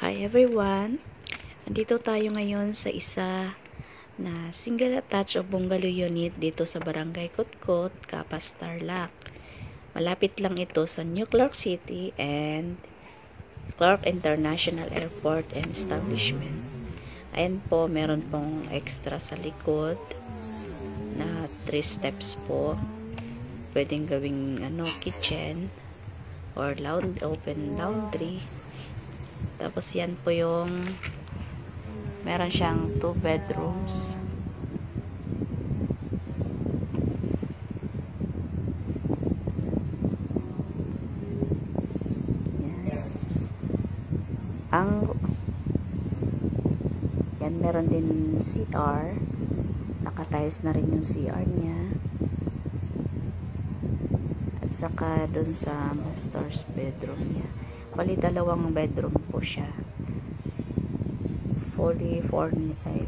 Hi everyone! Andito tayo ngayon sa isa na single attached o bungalow unit dito sa Barangay Kutkot, Capas, Tarlac. Malapit lang ito sa New Clark City and Clark International Airport and Establishment. Ayan po, meron pong extra sa likod na 3 steps po. Pwedeng gawing kitchen or open laundry. Tapos yan po yung meron siyang 2 bedrooms. Yan. Meron din CR. Nakatiles na rin yung CR niya. At saka dun sa master's bedroom niya. Bali, 2 bedroom po siya. Fully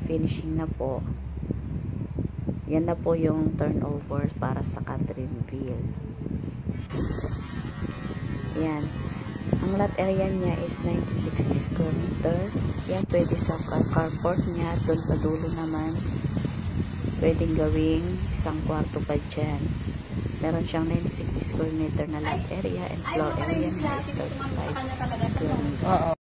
finishing na po. Yan na po yung turnover para sa Catherineville. Yan. Ang lot area niya is 96 square meter. Yan, pwede sa carport niya. Doon sa dulo naman, pwedeng gawing 1 kwarto pa dyan. Meron siyang 96 square meter na lot area and floor area niya is 35 square meter.